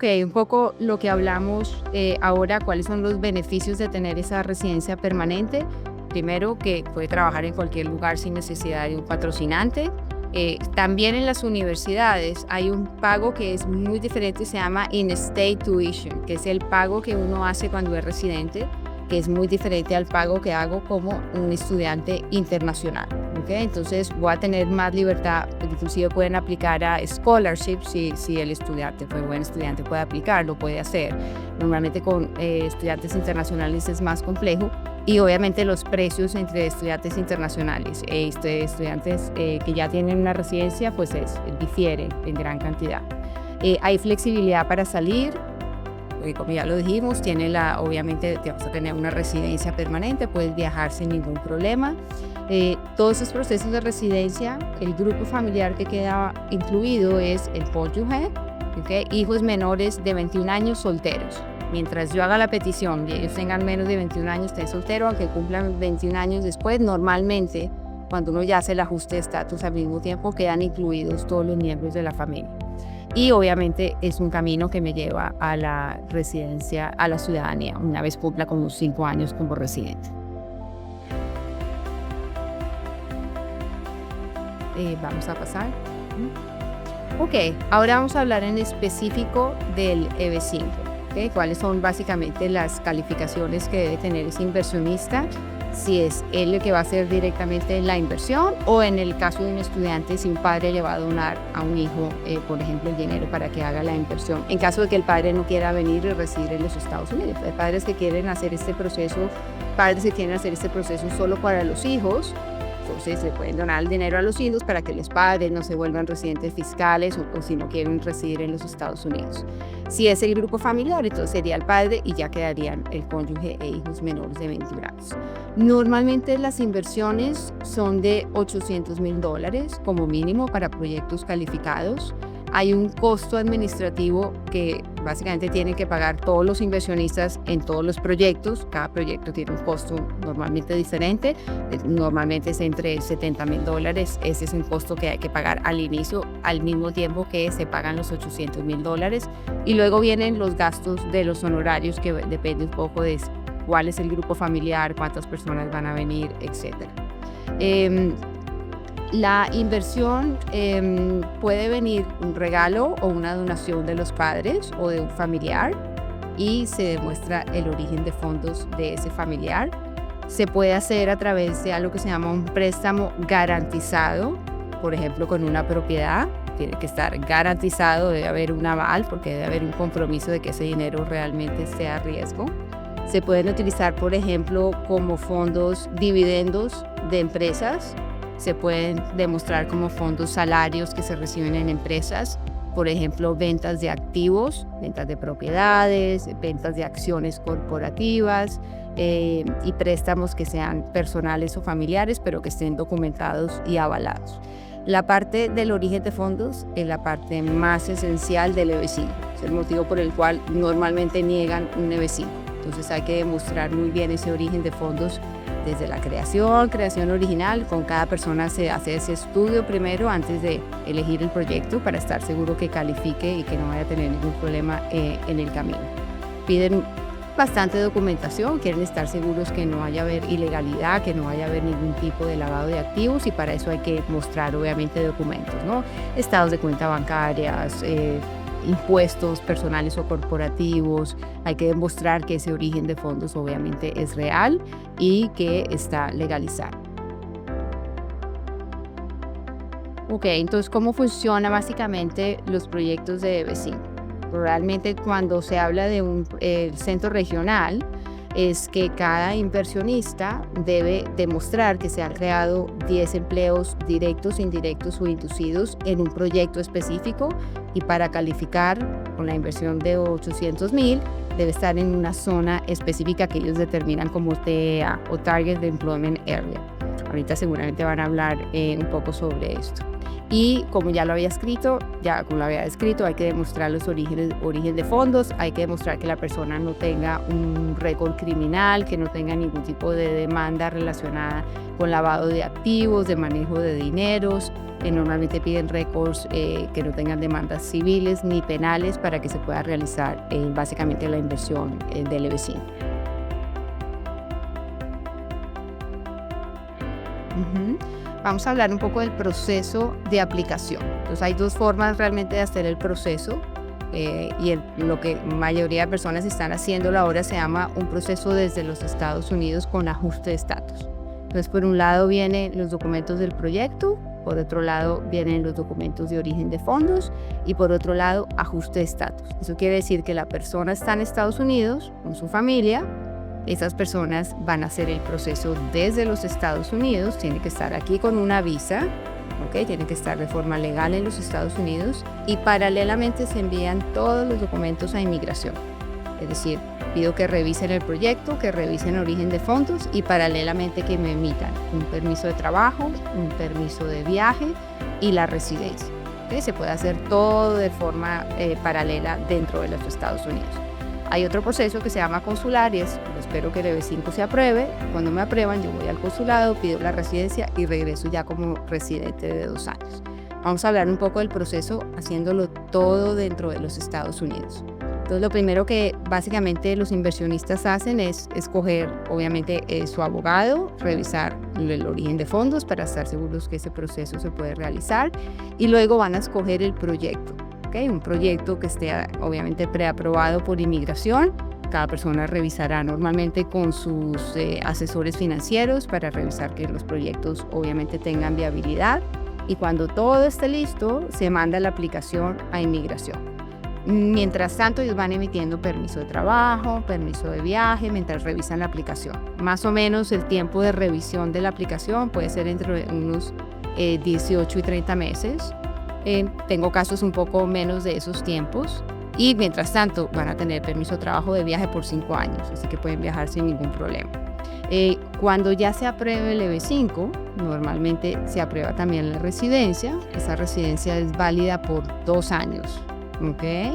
Ok, un poco lo que hablamos ahora, cuáles son los beneficios de tener esa residencia permanente. Primero, que puede trabajar en cualquier lugar sin necesidad de un patrocinante. También en las universidades hay un pago que es muy diferente, se llama In-State Tuition, que es el pago que uno hace cuando es residente, que es muy diferente al pago que hago como un estudiante internacional. ¿Okay? Entonces voy a tener más libertad, inclusive pueden aplicar a scholarships si el estudiante fue buen estudiante, puede aplicar, lo puede hacer. Normalmente con estudiantes internacionales es más complejo. Y obviamente los precios entre estudiantes internacionales e estudiantes que ya tienen una residencia, pues difiere en gran cantidad. Hay flexibilidad para salir, porque como ya lo dijimos, obviamente te vas a tener una residencia permanente, puedes viajar sin ningún problema. Todos esos procesos de residencia, el grupo familiar que queda incluido es el cónyuge, ¿okay? Hijos menores de 21 años solteros. Mientras yo haga la petición y ellos tengan menos de 21 años, estén solteros, aunque cumplan 21 años después, normalmente cuando uno ya hace el ajuste de estatus al mismo tiempo quedan incluidos todos los miembros de la familia. Y obviamente es un camino que me lleva a la residencia, a la ciudadanía, una vez cumpla como 5 años como residente. Vamos a pasar. Ok, ahora vamos a hablar en específico del EB5. ¿Okay? ¿Cuáles son básicamente las calificaciones que debe tener ese inversionista? Si es él el que va a hacer directamente la inversión o en el caso de un estudiante, si un padre le va a donar a un hijo, por ejemplo, el dinero para que haga la inversión. En caso de que el padre no quiera venir y residir en los Estados Unidos. Hay padres que quieren hacer este proceso, solo para los hijos. Entonces le pueden donar el dinero a los hijos para que los padres no se vuelvan residentes fiscales o si no quieren residir en los Estados Unidos. Si es el grupo familiar, entonces sería el padre y ya quedarían el cónyuge e hijos menores de 21 años. Normalmente las inversiones son de $800,000 como mínimo para proyectos calificados. Hay un costo administrativo que básicamente tienen que pagar todos los inversionistas en todos los proyectos. Cada proyecto tiene un costo normalmente diferente. Normalmente es entre $70,000. Ese es un costo que hay que pagar al inicio, al mismo tiempo que se pagan los $800,000. Y luego vienen los gastos de los honorarios, que depende un poco de cuál es el grupo familiar, cuántas personas van a venir, etc. La inversión puede venir un regalo o una donación de los padres o de un familiar y se demuestra el origen de fondos de ese familiar. Se puede hacer a través de algo que se llama un préstamo garantizado, por ejemplo, con una propiedad. Tiene que estar garantizado, debe haber un aval porque debe haber un compromiso de que ese dinero realmente esté a riesgo. Se pueden utilizar, por ejemplo, como fondos dividendos de empresas. Se pueden demostrar como fondos salarios que se reciben en empresas, por ejemplo, ventas de activos, ventas de propiedades, ventas de acciones corporativas y préstamos que sean personales o familiares, pero que estén documentados y avalados. La parte del origen de fondos es la parte más esencial del EB5. Es el motivo por el cual normalmente niegan un EB5. Entonces hay que demostrar muy bien ese origen de fondos desde la creación original. Con cada persona se hace ese estudio primero antes de elegir el proyecto para estar seguro que califique y que no vaya a tener ningún problema en el camino. Piden bastante documentación, quieren estar seguros que no vaya a haber ilegalidad, que no vaya a haber ningún tipo de lavado de activos y para eso hay que mostrar obviamente documentos, ¿no? Estados de cuenta bancarias, impuestos personales o corporativos. Hay que demostrar que ese origen de fondos obviamente es real y que está legalizado. Ok, entonces, ¿cómo funciona básicamente los proyectos de EB5? Realmente cuando se habla de un centro regional, es que cada inversionista debe demostrar que se han creado 10 empleos directos, indirectos o inducidos en un proyecto específico y para calificar con la inversión de $800,000 debe estar en una zona específica que ellos determinan como TEA o Target Employment Area. Ahorita seguramente van a hablar un poco sobre esto. Y como ya lo había escrito, como lo había descrito, hay que demostrar los origen de fondos, hay que demostrar que la persona no tenga un récord criminal, que no tenga ningún tipo de demanda relacionada con lavado de activos, de manejo de dineros. Normalmente piden récords que no tengan demandas civiles ni penales para que se pueda realizar básicamente la inversión del EB5. Vamos a hablar un poco del proceso de aplicación. Entonces hay dos formas realmente de hacer el proceso lo que mayoría de personas están haciendo ahora se llama un proceso desde los Estados Unidos con ajuste de estatus. Entonces por un lado vienen los documentos del proyecto, por otro lado vienen los documentos de origen de fondos y por otro lado ajuste de estatus. Eso quiere decir que la persona está en Estados Unidos con su familia. Esas personas van a hacer el proceso desde los Estados Unidos, tienen que estar aquí con una visa, ¿okay? Tienen que estar de forma legal en los Estados Unidos y paralelamente se envían todos los documentos a inmigración. Es decir, pido que revisen el proyecto, que revisen el origen de fondos y paralelamente que me emitan un permiso de trabajo, un permiso de viaje y la residencia. ¿Okay? Se puede hacer todo de forma paralela dentro de los Estados Unidos. Hay otro proceso que se llama consular y espero que el EB5 se apruebe. Cuando me aprueban, yo voy al consulado, pido la residencia y regreso ya como residente de 2 años. Vamos a hablar un poco del proceso haciéndolo todo dentro de los Estados Unidos. Entonces, lo primero que básicamente los inversionistas hacen es escoger, obviamente, su abogado, revisar el origen de fondos para estar seguros que ese proceso se puede realizar y luego van a escoger el proyecto. ¿Okay? Un proyecto que esté obviamente preaprobado por inmigración. Cada persona revisará normalmente con sus asesores financieros para revisar que los proyectos obviamente tengan viabilidad. Y cuando todo esté listo, se manda la aplicación a inmigración. Mientras tanto, ellos van emitiendo permiso de trabajo, permiso de viaje, mientras revisan la aplicación. Más o menos el tiempo de revisión de la aplicación puede ser entre unos 18 y 30 meses. Tengo casos un poco menos de esos tiempos y mientras tanto van a tener permiso de trabajo de viaje por 5 años, así que pueden viajar sin ningún problema. Cuando ya se apruebe el EB5, normalmente se aprueba también la residencia. Esa residencia es válida por 2 años. ¿Okay?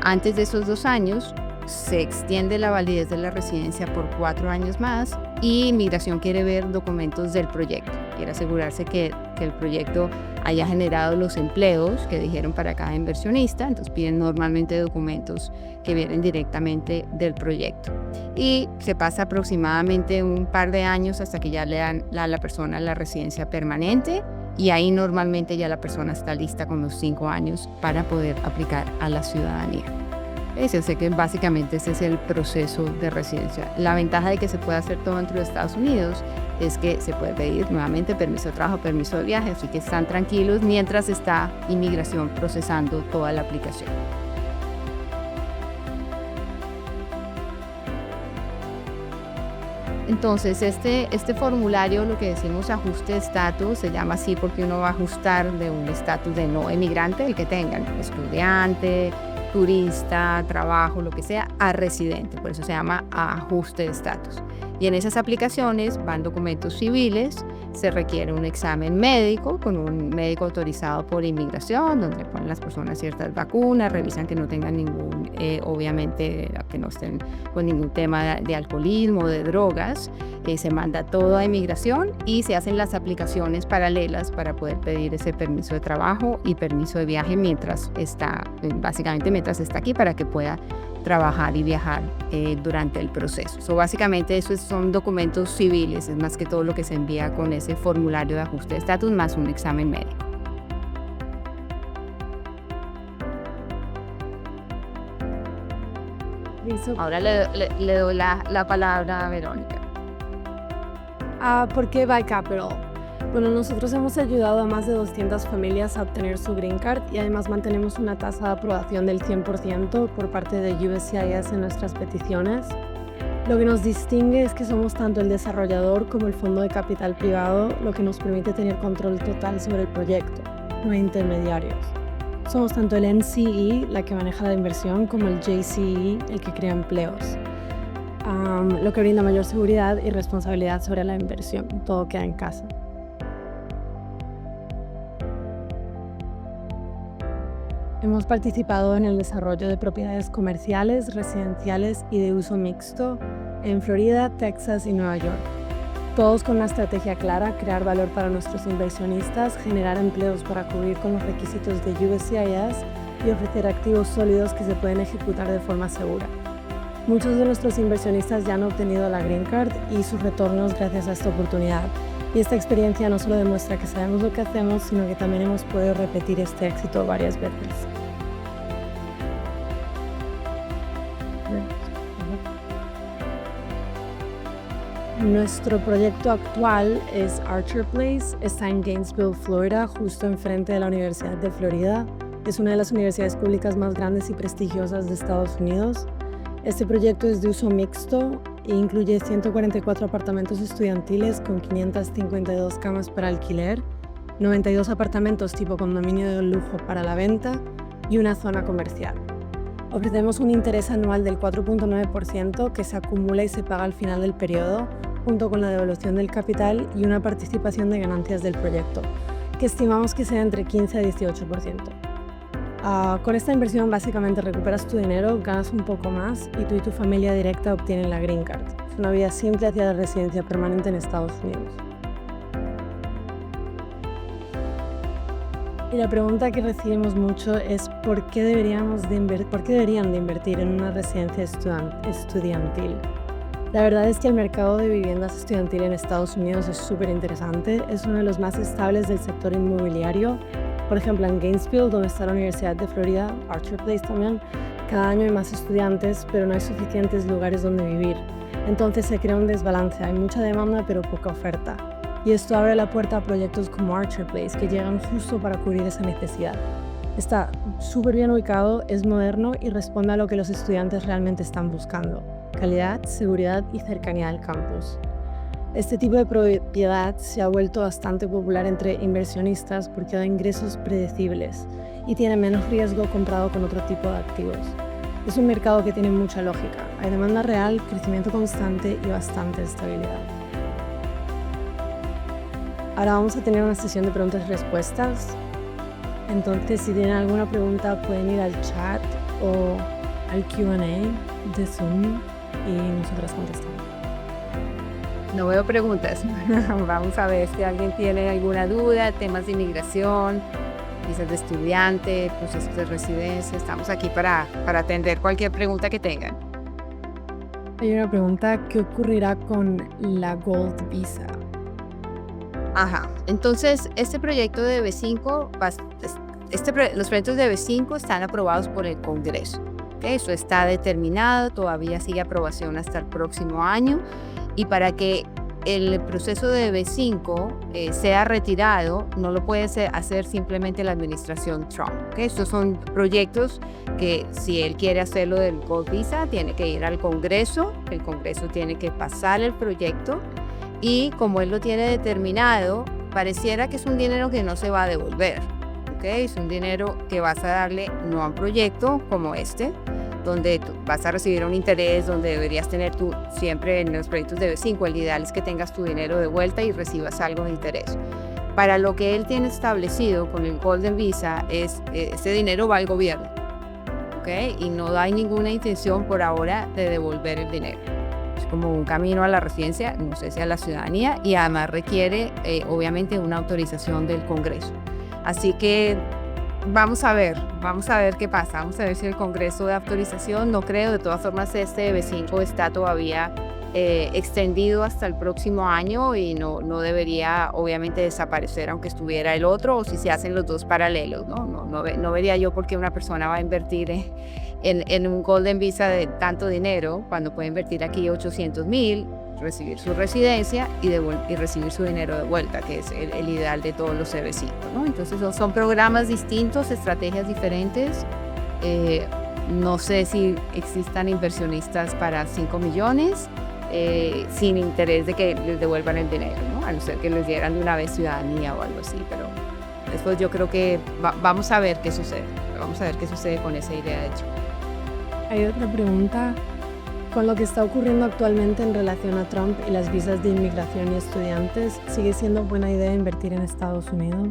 Antes de esos 2 años se extiende la validez de la residencia por 4 años más y inmigración quiere ver documentos del proyecto, quiere asegurarse que el proyecto haya generado los empleos que dijeron para cada inversionista, entonces piden normalmente documentos que vienen directamente del proyecto. Y se pasa aproximadamente un par de años hasta que ya le dan a la persona la residencia permanente y ahí normalmente ya la persona está lista con los 5 años para poder aplicar a la ciudadanía. Yo sé que básicamente ese es el proceso de residencia. La ventaja de que se pueda hacer todo dentro de Estados Unidos es que se puede pedir nuevamente permiso de trabajo, permiso de viaje, así que están tranquilos mientras está inmigración procesando toda la aplicación. Entonces, este formulario, lo que decimos ajuste de estatus, se llama así porque uno va a ajustar de un estatus de no emigrante, el que tengan, estudiante, turista, trabajo, lo que sea, a residente. Por eso se llama ajuste de estatus. Y en esas aplicaciones van documentos civiles, se requiere un examen médico con un médico autorizado por inmigración, donde le ponen las personas ciertas vacunas, revisan que no tengan ningún, obviamente, que no estén con ningún tema de alcoholismo, de drogas. Se manda todo a inmigración y se hacen las aplicaciones paralelas para poder pedir ese permiso de trabajo y permiso de viaje mientras está, básicamente mientras está aquí para que pueda trabajar y viajar durante el proceso. Básicamente esos son documentos civiles, es más que todo lo que se envía con ese formulario de ajuste de estatus más un examen médico. Ahora le doy la palabra a Verónica. ¿Por qué Buy Capital? Bueno, nosotros hemos ayudado a más de 200 familias a obtener su Green Card y además mantenemos una tasa de aprobación del 100% por parte de USCIS en nuestras peticiones. Lo que nos distingue es que somos tanto el desarrollador como el fondo de capital privado, lo que nos permite tener control total sobre el proyecto, no hay intermediarios. Somos tanto el NCE, la que maneja la inversión, como el JCE, el que crea empleos. Lo que brinda mayor seguridad y responsabilidad sobre la inversión. Todo queda en casa. Hemos participado en el desarrollo de propiedades comerciales, residenciales y de uso mixto en Florida, Texas y Nueva York. Todos con una estrategia clara: crear valor para nuestros inversionistas, generar empleos para cubrir con los requisitos de USCIS y ofrecer activos sólidos que se pueden ejecutar de forma segura. Muchos de nuestros inversionistas ya han obtenido la Green Card y sus retornos gracias a esta oportunidad. Y esta experiencia no solo demuestra que sabemos lo que hacemos, sino que también hemos podido repetir este éxito varias veces. Nuestro proyecto actual es Archer Place, está en Gainesville, Florida, justo enfrente de la Universidad de Florida. Es una de las universidades públicas más grandes y prestigiosas de Estados Unidos. Este proyecto es de uso mixto e incluye 144 apartamentos estudiantiles con 552 camas para alquiler, 92 apartamentos tipo condominio de lujo para la venta y una zona comercial. Ofrecemos un interés anual del 4.9% que se acumula y se paga al final del periodo, junto con la devolución del capital y una participación de ganancias del proyecto, que estimamos que sea entre 15 a 18%. Con esta inversión básicamente recuperas tu dinero, ganas un poco más y tú y tu familia directa obtienen la Green Card. Es una vía simple hacia la residencia permanente en Estados Unidos. Y la pregunta que recibimos mucho es ¿por qué deberían de invertir en una residencia estudiantil? La verdad es que el mercado de viviendas estudiantil en Estados Unidos es súper interesante, es uno de los más estables del sector inmobiliario. Por ejemplo, en Gainesville, donde está la Universidad de Florida, Archer Place también, cada año hay más estudiantes, pero no hay suficientes lugares donde vivir. Entonces se crea un desbalance, hay mucha demanda pero poca oferta. Y esto abre la puerta a proyectos como Archer Place, que llegan justo para cubrir esa necesidad. Está súper bien ubicado, es moderno y responde a lo que los estudiantes realmente están buscando: calidad, seguridad y cercanía al campus. Este tipo de propiedad se ha vuelto bastante popular entre inversionistas porque da ingresos predecibles y tiene menos riesgo comparado con otro tipo de activos. Es un mercado que tiene mucha lógica, hay demanda real, crecimiento constante y bastante estabilidad. Ahora vamos a tener una sesión de preguntas y respuestas. Entonces, si tienen alguna pregunta, pueden ir al chat o al Q&A de Zoom y nosotras contestamos. No veo preguntas. Vamos a ver si alguien tiene alguna duda, temas de inmigración, visas de estudiante, procesos de residencia. Estamos aquí para atender cualquier pregunta que tengan. Hay una pregunta: ¿qué ocurrirá con la Gold Visa? Ajá, entonces este proyecto de B5, los proyectos de B5 están aprobados por el Congreso. ¿Okay? Eso está determinado, todavía sigue aprobación hasta el próximo año. Y para que el proceso de B5 sea retirado, no lo puede hacer simplemente la administración Trump. ¿Okay? Estos son proyectos que, si él quiere hacerlo del Gold Visa, tiene que ir al Congreso, el Congreso tiene que pasar el proyecto y como él lo tiene determinado, pareciera que es un dinero que no se va a devolver. ¿Okay? Es un dinero que vas a darle no a un proyecto como este, donde tú vas a recibir un interés, donde deberías tener tú siempre en los proyectos de B5, el ideal es que tengas tu dinero de vuelta y recibas algo de interés. Para lo que él tiene establecido con el Golden Visa ese dinero va al gobierno, ¿okay? Y no hay ninguna intención por ahora de devolver el dinero. Es como un camino a la residencia, no sé si a la ciudadanía, y además requiere obviamente una autorización del Congreso. Así que vamos a ver qué pasa, vamos a ver si el Congreso da autorización. No creo, de todas formas este B5 está todavía extendido hasta el próximo año y no debería obviamente desaparecer aunque estuviera el otro, o si se hacen los dos paralelos, no vería yo por qué una persona va a invertir en un Golden Visa de tanto dinero cuando puede invertir aquí $800,000, recibir su residencia y recibir su dinero de vuelta, que es el ideal de todos los CB5, ¿no? Entonces son programas distintos, estrategias diferentes. No sé si existan inversionistas para 5 millones sin interés de que les devuelvan el dinero, ¿no? A no ser que les dieran de una vez ciudadanía o algo así, pero después yo creo que vamos a ver qué sucede. Vamos a ver qué sucede con esa idea de hecho. Hay otra pregunta. Con lo que está ocurriendo actualmente en relación a Trump y las visas de inmigración y estudiantes, ¿sigue siendo buena idea invertir en Estados Unidos?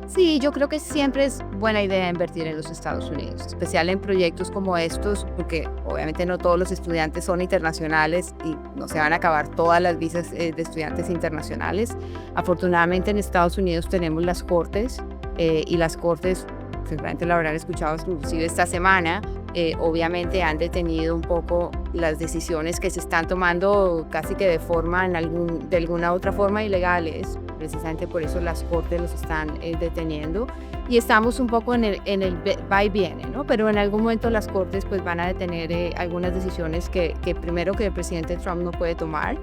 Sí, yo creo que siempre es buena idea invertir en los Estados Unidos, especial en proyectos como estos, porque obviamente no todos los estudiantes son internacionales y no se van a acabar todas las visas de estudiantes internacionales. Afortunadamente en Estados Unidos tenemos las cortes y las cortes, seguramente lo habrán escuchado inclusive esta semana, obviamente han detenido un poco las decisiones que se están tomando casi que de alguna otra forma ilegales. Precisamente por eso las cortes los están deteniendo y estamos un poco en el va y viene, ¿no? Pero en algún momento las cortes pues van a detener algunas decisiones que primero que el presidente Trump no puede tomar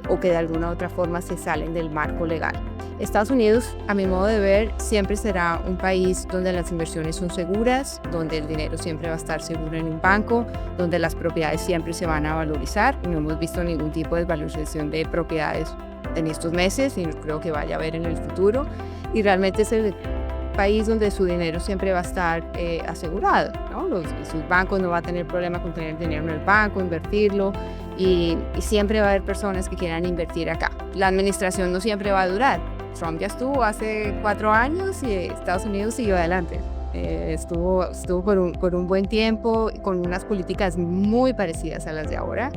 o que de alguna otra forma se salen del marco legal. Estados Unidos, a mi modo de ver, siempre será un país donde las inversiones son seguras, donde el dinero siempre va a estar seguro en un banco, donde las propiedades siempre se van a valorizar. No hemos visto ningún tipo de desvalorización de propiedades en estos meses y no creo que vaya a haber en el futuro. Y realmente es el país donde su dinero siempre va a estar asegurado, ¿no? Sus bancos no van a tener problema con tener dinero en el banco, invertirlo y siempre va a haber personas que quieran invertir acá. La administración no siempre va a durar. Trump ya estuvo hace 4 años y Estados Unidos siguió adelante. Estuvo por un buen tiempo con unas políticas muy parecidas a las de ahora.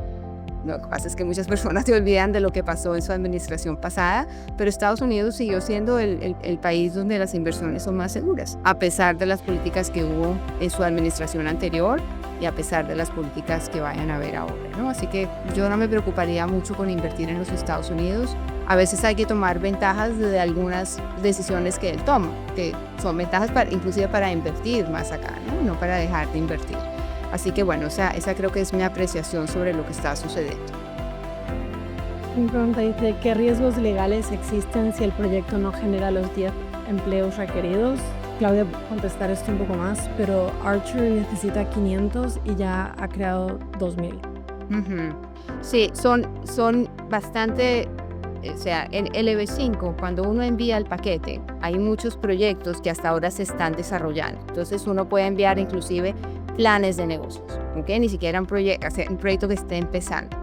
Lo que pasa es que muchas personas se olvidan de lo que pasó en su administración pasada, pero Estados Unidos siguió siendo el país donde las inversiones son más seguras, a pesar de las políticas que hubo en su administración anterior y a pesar de las políticas que vayan a haber ahora, ¿no? Así que yo no me preocuparía mucho con invertir en los Estados Unidos. A veces hay que tomar ventajas de algunas decisiones que él toma, que son ventajas inclusive para invertir más acá, ¿no? No para dejar de invertir. Así que bueno, esa creo que es mi apreciación sobre lo que está sucediendo. Mi pregunta dice, ¿qué riesgos legales existen si el proyecto no genera los 10 empleos requeridos? Claudia puede contestar esto un poco más, pero Archer necesita 500 y ya ha creado 2000. Sí, son bastante... O sea, en LV5, cuando uno envía el paquete, hay muchos proyectos que hasta ahora se están desarrollando. Entonces, uno puede enviar inclusive planes de negocios, ¿ok? Ni siquiera un proyecto que esté empezando.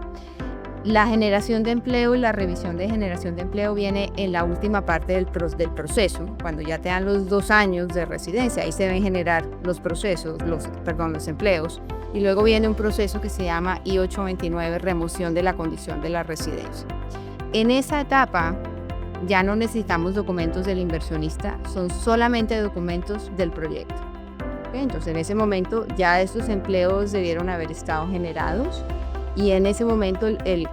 La generación de empleo y la revisión de generación de empleo viene en la última parte del proceso, cuando ya te dan los 2 años de residencia. Ahí se deben generar los empleos. Y luego viene un proceso que se llama I-829, remoción de la condición de la residencia. En esa etapa ya no necesitamos documentos del inversionista, son solamente documentos del proyecto. ¿Okay? Entonces en ese momento ya estos empleos debieron haber estado generados y en ese momento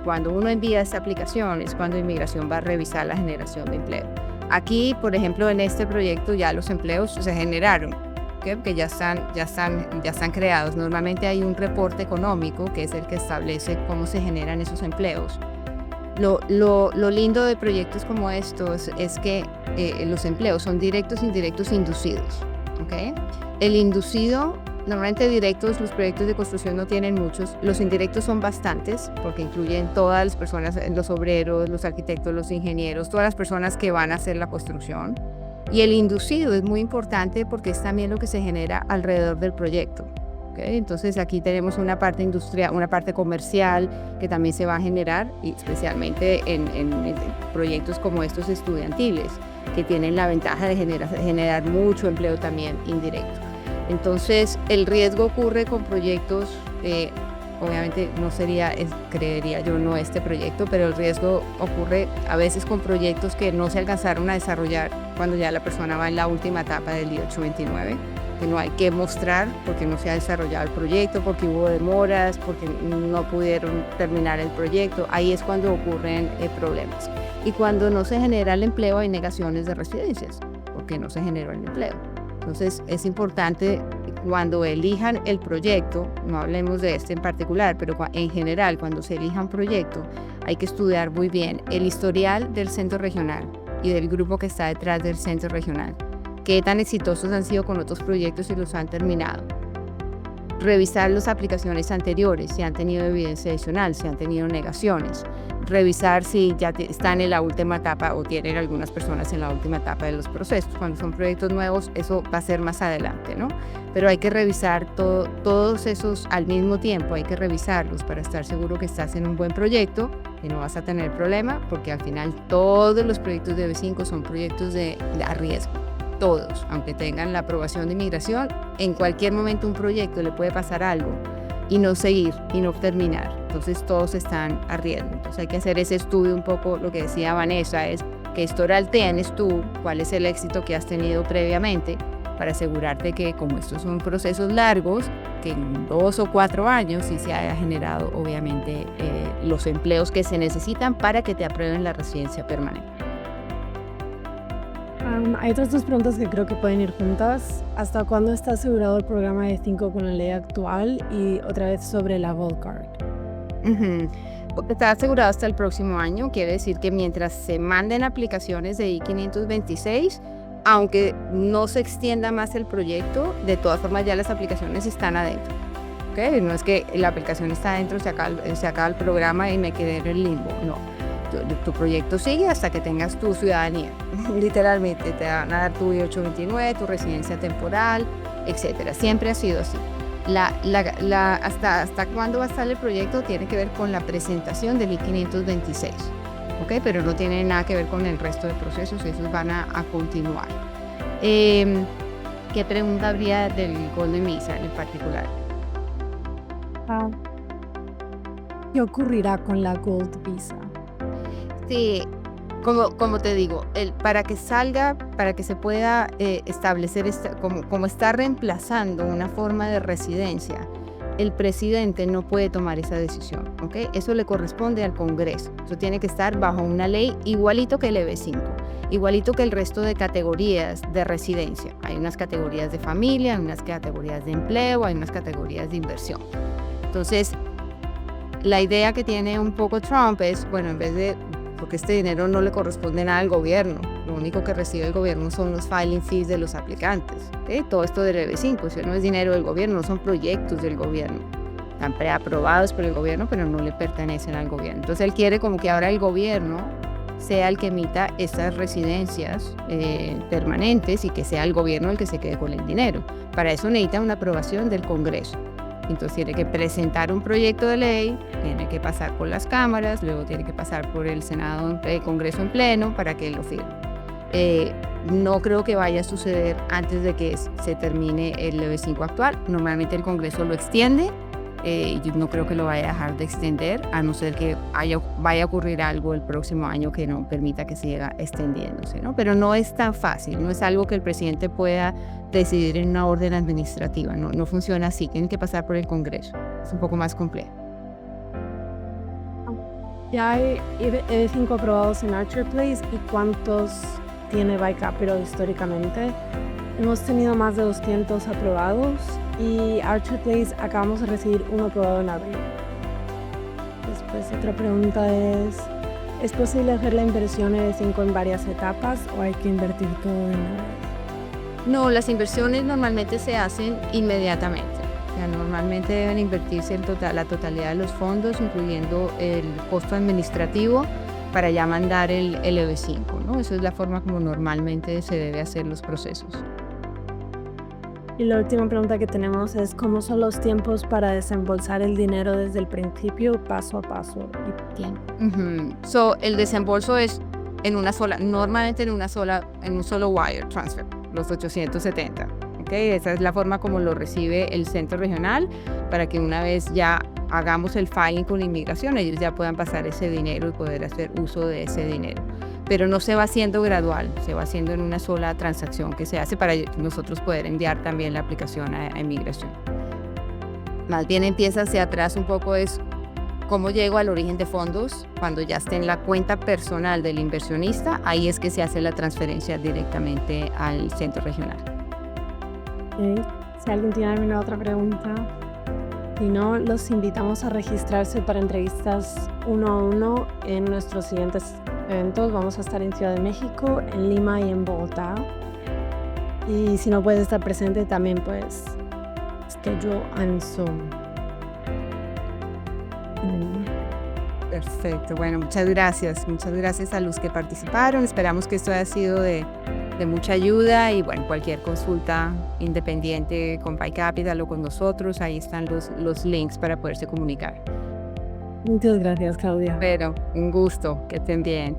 cuando uno envía esta aplicación es cuando inmigración va a revisar la generación de empleo. Aquí, por ejemplo, en este proyecto ya los empleos se generaron, ¿okay? Que ya están creados. Normalmente hay un reporte económico que es el que establece cómo se generan esos empleos. Lo lindo de proyectos como estos es que los empleos son directos, indirectos, inducidos. ¿Okay? El inducido, normalmente directos, los proyectos de construcción no tienen muchos. Los indirectos son bastantes porque incluyen todas las personas, los obreros, los arquitectos, los ingenieros, todas las personas que van a hacer la construcción. Y el inducido es muy importante porque es también lo que se genera alrededor del proyecto. ¿Okay? Entonces aquí tenemos una parte industrial, una parte comercial que también se va a generar, y especialmente en proyectos como estos estudiantiles, que tienen la ventaja de generar mucho empleo también indirecto. Entonces el riesgo ocurre con proyectos, obviamente no sería, creería yo, no este proyecto, pero el riesgo ocurre a veces con proyectos que no se alcanzaron a desarrollar cuando ya la persona va en la última etapa del I-829. Que no hay que mostrar porque no se ha desarrollado el proyecto, porque hubo demoras, porque no pudieron terminar el proyecto. Ahí es cuando ocurren problemas. Y cuando no se genera el empleo hay negaciones de residencias, porque no se generó el empleo. Entonces es importante cuando elijan el proyecto, no hablemos de este en particular, pero en general cuando se elija un proyecto hay que estudiar muy bien el historial del centro regional y del grupo que está detrás del centro regional. Qué tan exitosos han sido con otros proyectos y los han terminado. Revisar las aplicaciones anteriores, si han tenido evidencia adicional, si han tenido negaciones. Revisar si ya están en la última etapa o tienen algunas personas en la última etapa de los procesos. Cuando son proyectos nuevos, eso va a ser más adelante, ¿no? Pero hay que revisar todos esos al mismo tiempo, hay que revisarlos para estar seguro que estás en un buen proyecto, que no vas a tener problema, porque al final todos los proyectos de B5 son proyectos a riesgo. todos, aunque tengan la aprobación de inmigración, en cualquier momento un proyecto le puede pasar algo y no seguir y no terminar. Entonces todos están a riesgo. Entonces hay que hacer ese estudio un poco, lo que decía Vanessa, es qué historial tienes tú, cuál es el éxito que has tenido previamente, para asegurarte que como estos son procesos largos, que en 2 o 4 años sí se haya generado obviamente los empleos que se necesitan para que te aprueben la residencia permanente. Hay otras dos preguntas que creo que pueden ir juntas. ¿Hasta cuándo está asegurado el programa E5 con la ley actual? Y otra vez sobre la Gold Card. Está asegurado hasta el próximo año, quiere decir que mientras se manden aplicaciones de I-526, aunque no se extienda más el proyecto, de todas formas ya las aplicaciones están adentro. ¿Okay? No es que la aplicación está adentro, se acaba el programa y me quedé en el limbo, no. Tu proyecto sigue hasta que tengas tu ciudadanía. Literalmente te van a dar tu I-829, tu residencia temporal, etcétera. Siempre ha sido así. Hasta cuándo va a estar el proyecto tiene que ver con la presentación del I-526, ¿okay? Pero no tiene nada que ver con el resto de procesos, esos van a continuar. ¿Qué pregunta habría del Golden Visa en particular? ¿Qué ocurrirá con la Gold Visa? Sí, como te digo, para que salga, para que se pueda establecer, como está reemplazando una forma de residencia, el presidente no puede tomar esa decisión, ¿ok? Eso le corresponde al Congreso. Eso tiene que estar bajo una ley igualito que el EB5, igualito que el resto de categorías de residencia. Hay unas categorías de familia, hay unas categorías de empleo, hay unas categorías de inversión. Entonces, la idea que tiene un poco Trump es, bueno, en vez de, porque este dinero no le corresponde nada al gobierno, lo único que recibe el gobierno son los filing fees de los aplicantes, ¿okay? Todo esto del EB5, eso no es dinero del gobierno, no son proyectos del gobierno, están preaprobados por el gobierno, pero no le pertenecen al gobierno. Entonces él quiere como que ahora el gobierno sea el que emita estas residencias permanentes y que sea el gobierno el que se quede con el dinero. Para eso necesita una aprobación del Congreso. Entonces tiene que presentar un proyecto de ley, tiene que pasar por las cámaras, luego tiene que pasar por el Senado, el Congreso en pleno para que lo firme. No creo que vaya a suceder antes de que se termine el EB5 actual. Normalmente el Congreso lo extiende, yo no creo que lo vaya a dejar de extender, a no ser que vaya a ocurrir algo el próximo año que no permita que siga extendiéndose, ¿no? Pero no es tan fácil, no es algo que el presidente pueda decidir en una orden administrativa, no funciona así, tienen que pasar por el Congreso, es un poco más complejo. Ya hay EB5 aprobados en Archer Place, ¿y cuántos tiene Buy Capital históricamente? Hemos tenido más de 200 aprobados y Archer Place acabamos de recibir uno aprobado en abril. Después otra pregunta ¿es posible hacer la inversión EB5 en varias etapas o hay que invertir todo de una vez? No, las inversiones normalmente se hacen inmediatamente. O sea, normalmente deben invertirse la totalidad de los fondos, incluyendo el costo administrativo, para ya mandar el EB5, ¿no? Esa es la forma como normalmente se debe hacer los procesos. Y la última pregunta que tenemos es ¿cómo son los tiempos para desembolsar el dinero desde el principio, paso a paso y tiempo? El desembolso es normalmente en un solo wire transfer, los 870. ¿Okay? Esa es la forma como lo recibe el centro regional, para que una vez ya hagamos el filing con inmigración, ellos ya puedan pasar ese dinero y poder hacer uso de ese dinero. Pero no se va haciendo gradual, se va haciendo en una sola transacción que se hace para nosotros poder enviar también la aplicación a inmigración. Más bien empieza hacia atrás un poco, es cómo llego al origen de fondos. Cuando ya esté en la cuenta personal del inversionista, ahí es que se hace la transferencia directamente al centro regional. Okay. Si alguien tiene alguna otra pregunta, si no, los invitamos a registrarse para entrevistas 1 a 1 en nuestros siguientes eventos. Vamos a estar en Ciudad de México, en Lima y en Bogotá. Y si no puedes estar presente, también pues schedule on Zoom. Perfecto, bueno, muchas gracias a los que participaron. Esperamos que esto haya sido de mucha ayuda, y bueno, cualquier consulta independiente con Buy Capital o con nosotros, ahí están los links para poderse comunicar. Muchas gracias, Claudia. Pero un gusto, que estén bien.